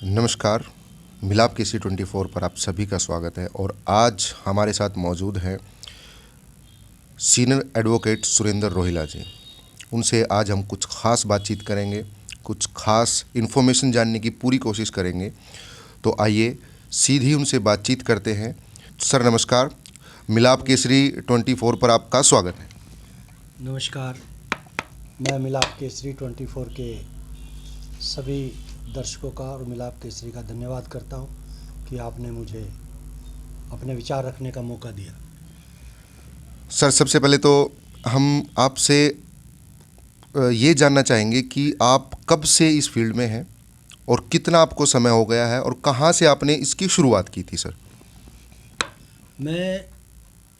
नमस्कार। मिलाप केसरी 24 पर आप सभी का स्वागत है और आज हमारे साथ मौजूद हैं सीनियर एडवोकेट सुरेंद्र रोहिला जी। उनसे आज हम कुछ ख़ास बातचीत करेंगे, कुछ ख़ास इन्फॉर्मेशन जानने की पूरी कोशिश करेंगे। तो आइए सीधी उनसे बातचीत करते हैं। सर नमस्कार, मिलाप केसरी 24 पर आपका स्वागत है। नमस्कार। मैं मिलाप केसरी 24 के सभी दर्शकों का और मिलाप केसरी का धन्यवाद करता हूं कि आपने मुझे अपने विचार रखने का मौका दिया। सर सबसे पहले तो हम आपसे ये जानना चाहेंगे कि आप कब से इस फील्ड में हैं और कितना आपको समय हो गया है और कहाँ से आपने इसकी शुरुआत की थी सर? मैं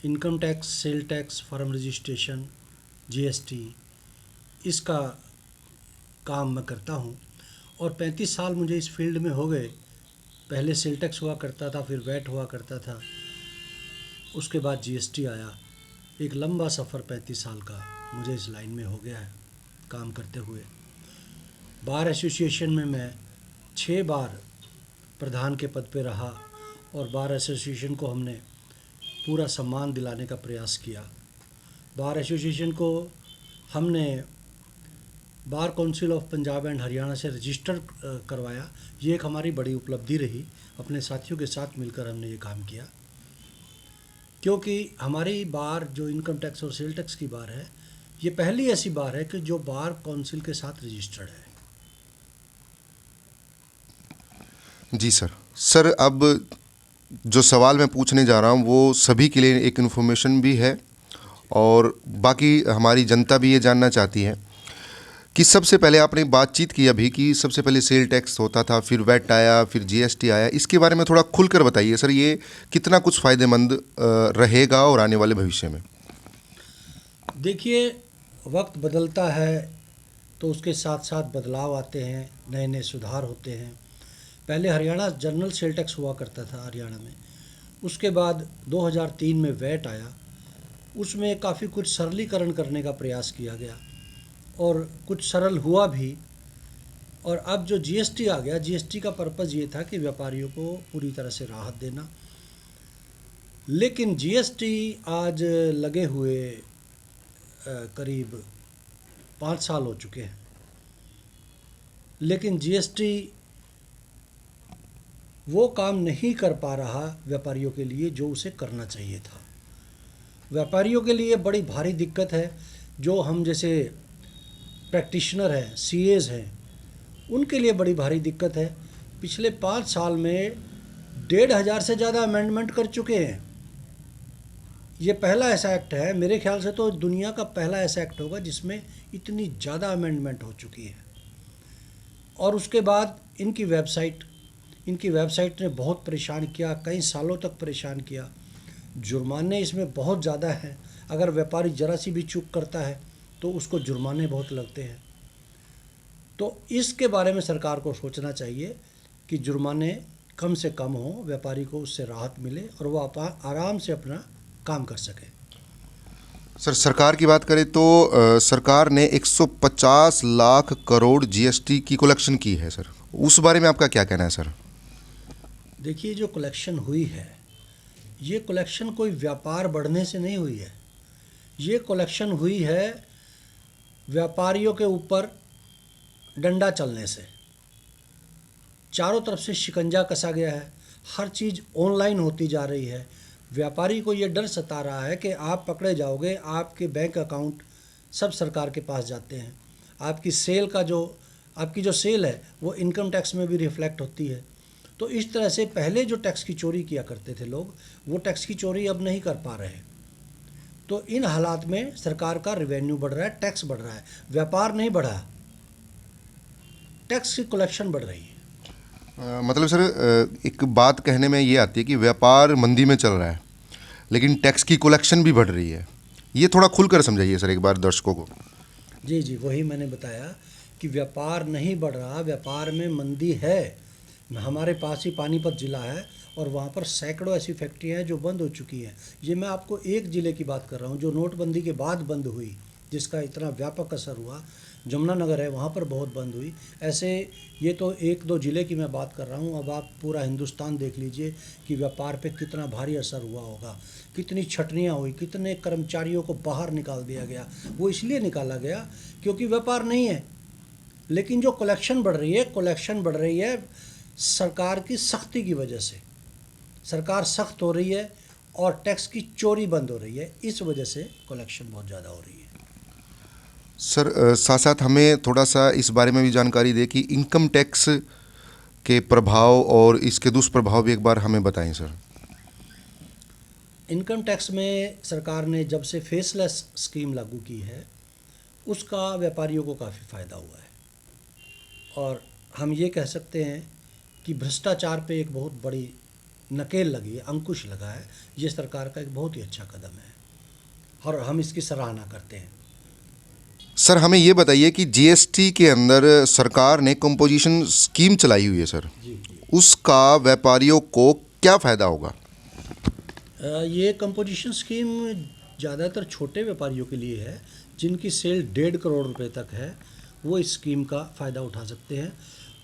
income tax, sale tax, firm registration, GST इसका काम मैं करता हूं और 35 साल मुझे इस फील्ड में हो गए। पहले सेल टैक्स हुआ करता था, फिर वैट हुआ करता था, उसके बाद जीएसटी आया। एक लंबा सफ़र 35 साल का मुझे इस लाइन में हो गया है काम करते हुए। बार एसोसिएशन में मैं 6 बार प्रधान के पद पे रहा और बार एसोसिएशन को हमने पूरा सम्मान दिलाने का प्रयास किया। बार एसोसिएशन को हमने bar council of Punjab and Haryana से रजिस्टर करवाया। ये एक हमारी बड़ी उपलब्धि रही। अपने साथियों के साथ मिलकर हमने ये काम किया, क्योंकि हमारी बार जो इनकम टैक्स और सेल टैक्स की बार है, ये पहली ऐसी बार है कि जो बार काउंसिल के साथ रजिस्टर्ड है। जी सर अब जो सवाल मैं पूछने जा रहा हूँ वो सभी के लिए एक इन्फॉर्मेशन भी है और बाकी हमारी जनता भी ये जानना चाहती है कि सबसे पहले आपने बातचीत की अभी कि सबसे पहले सेल टैक्स होता था, फिर वैट आया, फिर जीएसटी आया। इसके बारे में थोड़ा खुलकर बताइए सर, ये कितना कुछ फ़ायदेमंद रहेगा और आने वाले भविष्य में? देखिए, वक्त बदलता है तो उसके साथ साथ बदलाव आते हैं, नए नए सुधार होते हैं। पहले हरियाणा जनरल सेल टैक्स हुआ करता था हरियाणा में, उसके बाद 2003 में वैट आया। उसमें काफ़ी कुछ सरलीकरण करने का प्रयास किया गया और कुछ सरल हुआ भी। और अब जो जीएसटी आ गया, जीएसटी का पर्पज़ ये था कि व्यापारियों को पूरी तरह से राहत देना। लेकिन जीएसटी आज लगे हुए करीब 5 साल हो चुके हैं, लेकिन जीएसटी वो काम नहीं कर पा रहा व्यापारियों के लिए जो उसे करना चाहिए था। व्यापारियों के लिए बड़ी भारी दिक्कत है। जो हम जैसे प्रैक्टिशनर हैं, सीएज हैं, उनके लिए बड़ी भारी दिक्कत है। पिछले 5 साल में 1,500 से ज़्यादा अमेंडमेंट कर चुके हैं। ये पहला ऐसा एक्ट है, मेरे ख्याल से तो दुनिया का पहला ऐसा एक्ट होगा जिसमें इतनी ज़्यादा अमेंडमेंट हो चुकी है। और उसके बाद इनकी वेबसाइट ने बहुत परेशान किया, कई सालों तक परेशान किया। जुर्माने इसमें बहुत ज़्यादा हैं। अगर व्यापारी ज़रा सी भी चूक करता है तो उसको जुर्माने बहुत लगते हैं। तो इसके बारे में सरकार को सोचना चाहिए कि जुर्माने कम से कम हो, व्यापारी को उससे राहत मिले और वो आराम से अपना काम कर सके। सर सरकार की बात करें तो सरकार ने 150 लाख करोड़ जीएसटी की कलेक्शन की है सर, उस बारे में आपका क्या कहना है सर? देखिए, जो कलेक्शन हुई है, ये कलेक्शन कोई व्यापार बढ़ने से नहीं हुई है। ये कलेक्शन हुई है व्यापारियों के ऊपर डंडा चलने से। चारों तरफ से शिकंजा कसा गया है, हर चीज़ ऑनलाइन होती जा रही है। व्यापारी को ये डर सता रहा है कि आप पकड़े जाओगे, आपके बैंक अकाउंट सब सरकार के पास जाते हैं। आपकी जो सेल है वो इनकम टैक्स में भी रिफ्लेक्ट होती है। तो इस तरह से पहले जो टैक्स की चोरी किया करते थे लोग, वो टैक्स की चोरी अब नहीं कर पा रहे। तो इन हालात में सरकार का रेवेन्यू बढ़ रहा है, टैक्स बढ़ रहा है, व्यापार नहीं बढ़ा, टैक्स की कलेक्शन बढ़ रही है। मतलब सर एक बात कहने में ये आती है कि व्यापार मंदी में चल रहा है लेकिन टैक्स की कलेक्शन भी बढ़ रही है। ये थोड़ा खुलकर समझाइए सर एक बार दर्शकों को। जी, वही मैंने बताया कि व्यापार नहीं बढ़ रहा, व्यापार में मंदी है। हमारे पास ही पानीपत ज़िला है और वहाँ पर सैकड़ों ऐसी फैक्ट्रियाँ हैं जो बंद हो चुकी हैं। ये मैं आपको एक ज़िले की बात कर रहा हूँ जो नोटबंदी के बाद बंद हुई, जिसका इतना व्यापक असर हुआ। जमुनानगर है वहाँ पर बहुत बंद हुई। ऐसे ये तो एक दो ज़िले की मैं बात कर रहा हूँ, अब आप पूरा हिंदुस्तान देख लीजिए कि व्यापार पे कितना भारी असर हुआ होगा, कितनी छटनियाँ हुई, कितने कर्मचारियों को बाहर निकाल दिया गया। वो इसलिए निकाला गया क्योंकि व्यापार नहीं है। लेकिन जो कलेक्शन बढ़ रही है सरकार की सख्ती की वजह से। सरकार सख्त हो रही है और टैक्स की चोरी बंद हो रही है, इस वजह से कलेक्शन बहुत ज़्यादा हो रही है। सर साथ साथ हमें थोड़ा सा इस बारे में भी जानकारी दें कि इनकम टैक्स के प्रभाव और इसके दुष्प्रभाव भी एक बार हमें बताएं सर। इनकम टैक्स में सरकार ने जब से फेसलेस स्कीम लागू की है उसका व्यापारियों को काफ़ी फ़ायदा हुआ है, और हम ये कह सकते हैं कि भ्रष्टाचार पे एक बहुत बड़ी नकेल लगी है, अंकुश लगा है। ये सरकार का एक बहुत ही अच्छा कदम है और हम इसकी सराहना करते हैं। सर हमें ये बताइए कि जीएसटी के अंदर सरकार ने कंपोजिशन स्कीम चलाई हुई है सर, जी उसका व्यापारियों को क्या फ़ायदा होगा? ये कंपोजिशन स्कीम ज़्यादातर छोटे व्यापारियों के लिए है जिनकी सेल 1.5 करोड़ रुपए तक है। वो इस स्कीम का फ़ायदा उठा सकते हैं।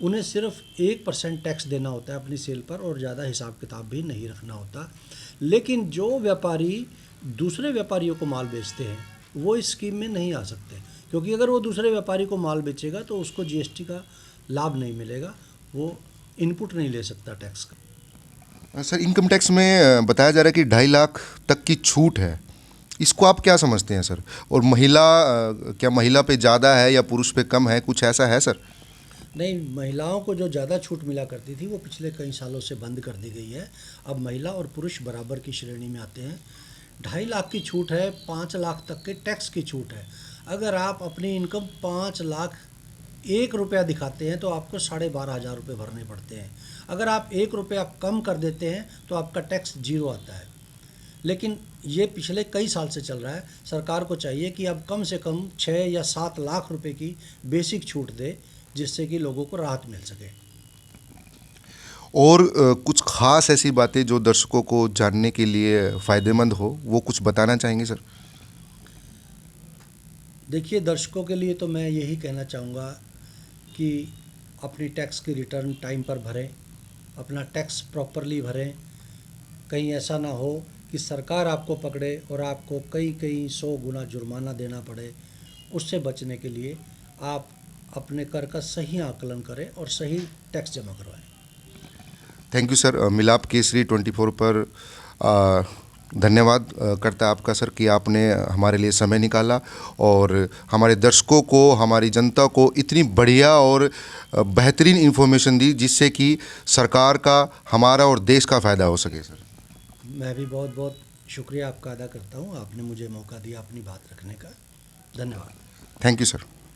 उन्हें सिर्फ 1% टैक्स देना होता है अपनी सेल पर और ज़्यादा हिसाब किताब भी नहीं रखना होता। लेकिन जो व्यापारी दूसरे व्यापारियों को माल बेचते हैं वो इस स्कीम में नहीं आ सकते, क्योंकि अगर वो दूसरे व्यापारी को माल बेचेगा तो उसको जीएसटी का लाभ नहीं मिलेगा, वो इनपुट नहीं ले सकता टैक्स का। सर इनकम टैक्स में बताया जा रहा है कि 2.5 लाख तक की छूट है, इसको आप क्या समझते हैं सर? और महिला क्या महिला पे ज़्यादा है या पुरुष पे कम है, कुछ ऐसा है सर? नहीं, महिलाओं को जो ज़्यादा छूट मिला करती थी वो पिछले कई सालों से बंद कर दी गई है। अब महिला और पुरुष बराबर की श्रेणी में आते हैं। 2.5 लाख की छूट है, 5 लाख तक के टैक्स की छूट है। अगर आप अपनी इनकम 5 लाख 1 रुपया दिखाते हैं तो आपको 12,500 रुपये भरने पड़ते हैं। अगर आप 1 रुपया कम कर देते हैं तो आपका टैक्स 0 आता है। लेकिन ये पिछले कई साल से चल रहा है। सरकार को चाहिए कि अब कम से कम 6 या 7 लाख रुपए की बेसिक छूट दे, जिससे कि लोगों को राहत मिल सके। और कुछ ख़ास ऐसी बातें जो दर्शकों को जानने के लिए फ़ायदेमंद हो, वो कुछ बताना चाहेंगे सर? देखिए, दर्शकों के लिए तो मैं यही कहना चाहूँगा कि अपनी टैक्स की रिटर्न टाइम पर भरें, अपना टैक्स प्रॉपरली भरें। कहीं ऐसा ना हो कि सरकार आपको पकड़े और आपको कई कई 100 गुना जुर्माना देना पड़े। उससे बचने के लिए आप अपने कर का सही आकलन करें और सही टैक्स जमा करवाएं। Thank you sir. मिलाप केसरी 24 पर धन्यवाद करता है आपका सर कि आपने हमारे लिए समय निकाला और हमारे दर्शकों को, हमारी जनता को इतनी बढ़िया और बेहतरीन इन्फॉर्मेशन दी जिससे कि सरकार का, हमारा और देश का फ़ायदा हो सके सर। मैं भी बहुत बहुत शुक्रिया आपका अदा करता हूँ। आपने मुझे मौका दिया अपनी बात रखने का। धन्यवाद। Thank you sir.